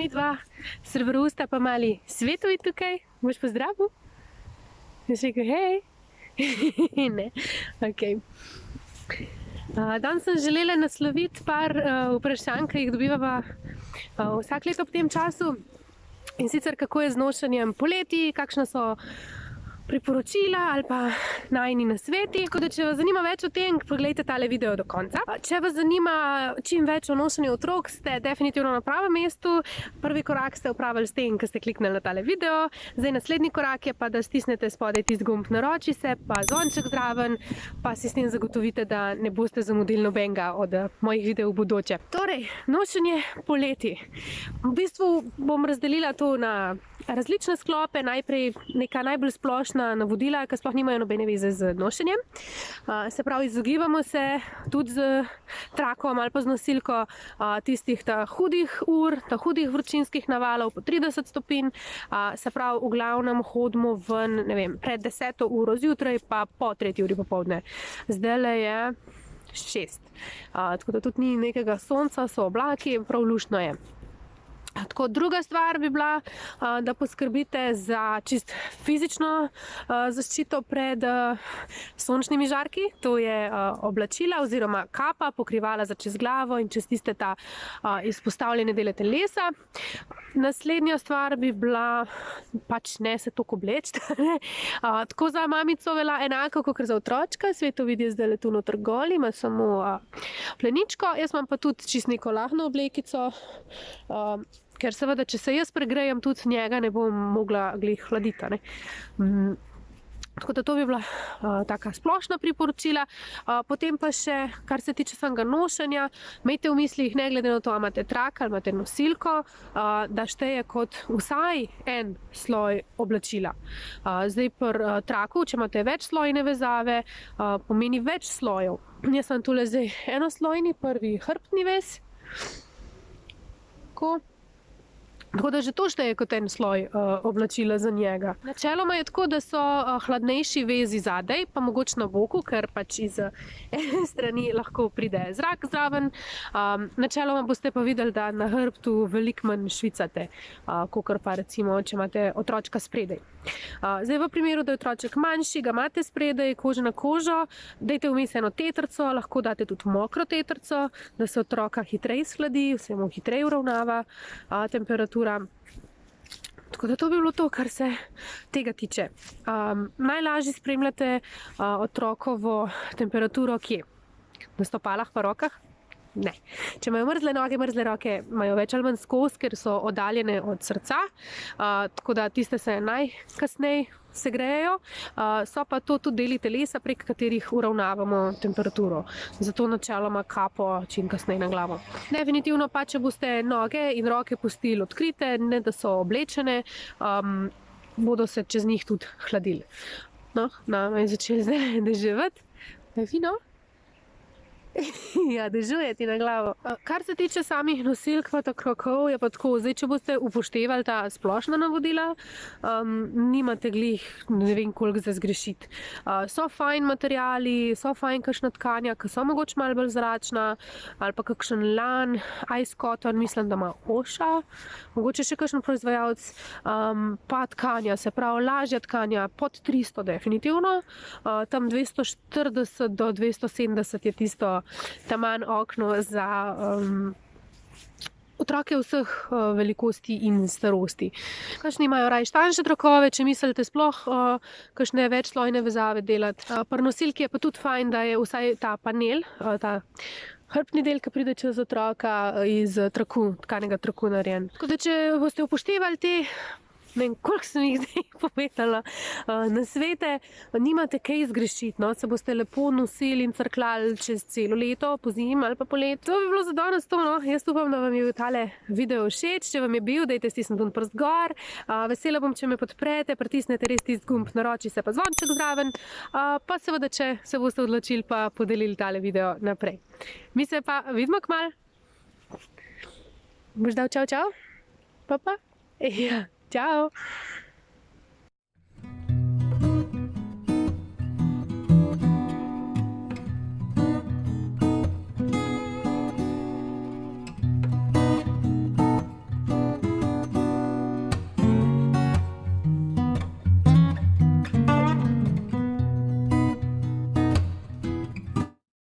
mi dva, srebrousta pa mali Svetovi tukaj. Boš pozdravil? Boš rekel hej? Ne, okej. Danes sem želela nasloviti par vprašanj, ki jih dobivava vsak let ob tem času. In sicer, kako je z nošenjem poleti, kakšna so priporočila ali pa najini nasveti. Tako da, če vas zanima več o tem, pogledajte tale video do konca. Če vas zanima čim več o nošenju otrok, ste definitivno na pravem mestu. Prvi korak ste opravili s tem, ko ste kliknili na tale video. Zdaj naslednji korak je pa, da stisnete spodaj tisti gumb naroči se, pa zvonček zraven, pa si s tem zagotovite, da ne boste zamudili nobenega od mojih videov v bodoče. Torej, nošenje poleti. V bistvu bom razdelila to na različne sklope. Najprej neka najbolj splošna navodila, ki sploh nimajo nobene veze z nošenjem. Se pravi, izogibamo se tudi z trakom ali pa z nosilko tistih hudih ur, hudih vročinskih navalov po 30 stopinj. Se pravi, v glavnem hodimo ven, ne vem, pred 10. uro zjutraj pa po 3. uri popoldne. Zdajle je 6. Tako da tudi ni nekega sonca, so oblaki, prav luštno je. Tako, druga stvar bi bila, da poskrbite za čist fizično zaščito pred sončnimi žarki. To je oblačila oziroma kapa, pokrivala za čez glavo in čez tiste izpostavljene dele telesa. Naslednja stvar bi bila, pač ne se toliko obleči. Tako za mamico velja enako, kot za otročka. Svetovid je zdaj tu noter gol, ima samo pleničko. Jaz imam pa tudi čist neko lahno oblekico. Ker seveda, če se jaz pregrejem, tudi njega ne bom mogla glih hladiti. Tako da to bi bila taka splošna priporočila. Potem pa še, kar se tiče samega nošenja, imejte v mislih, ne glede na to, ali imate trak ali imate nosilko, da šteje kot vsaj en sloj oblačila. Zdaj pri traku, če imate večslojne vezave, pomeni več slojev. Jaz sem tule zdaj enoslojni, prvi hrbtni vez. Tako da že to šteje kot en sloj oblačila za njega. Načeloma je tako, da so hladnejši vezi zadaj, pa mogoče na boku, ker pač iz ene strani lahko pride zrak zraven. Načeloma boste pa videli, da na hrbtu veliko manj švicate, kakor pa recimo, če imate otročka spredaj. Zdaj v primeru, da je otroček manjši, ga imate spredaj, koža na kožo, dajte vmes eno tetrco, lahko date tudi mokro tetrco, da se otroka hitreje shladi, se mu hitreje uravnava temperatura. Tako da to bi bilo to, kar se tega tiče. Najlažje spremljate otrokovo temperaturo kje? Na stopalah pa rokah? Ne. Če imajo mrzle noge, mrzle roke imajo več ali manj skozi, ker so oddaljene od srca, tako da tiste se najkasneje segrejejo. So pa to tudi deli telesa, prek katerih uravnavamo temperaturo. Zato načeloma kapo čim kasneje na glavo. Definitivno pa, če boste noge in roke pustili odkrite, ne da so oblečene, bodo se čez njih tudi hladili. No, nama je začeli zdaj deževati. Je fino? Ja, dežuje ti na glavo. Kar se tiče samih nosilk pa krokov, je pa tako, zdaj, če boste upoštevali ta splošna navodila, nimate glih ne vem koliko za zgrešiti. So fajn materiali, so fajn kakšna tkanja, ki so mogoče malo bolj zračna, ali pa kakšen lan, Ice Cotton, mislim, da ima Oša, mogoče še kakšen proizvajalec, pa tkanja, se pravi lažja tkanja, pod 300 definitivno, tam 240 do 270 je tisto taman okno za otroke vseh velikosti in starosti. Kakšni imajo raje tanjše trakove, če mislite sploh kakšne večslojne vezave delati. Pri nosilki je pa tudi fajn, da je vsaj ta panel, ta hrbtni del, ki pride čez otroka, iz traku, tkanega traku narejen. Tako da, če boste upoštevali te, ne vem, koliko sem jih zdaj povedala, nasvete, nimate kaj zgrešiti, no, se boste lepo nosili in crklali čez celo leto, po zimi ali pa poleti. To bi bilo za danes to, no. Jaz upam, da vam je tale video všeč. Če vam je bil, dajte stisniti prst gor. Vesela bom, če me podprete, pritisnete res tisti gumb naroči se pa zvonček zraven. Pa seveda, če se boste odločili, pa podelili tale video naprej. Mi se pa vidimo kmalu. Boš dal čau, čau? Pa? Ja. Ciao!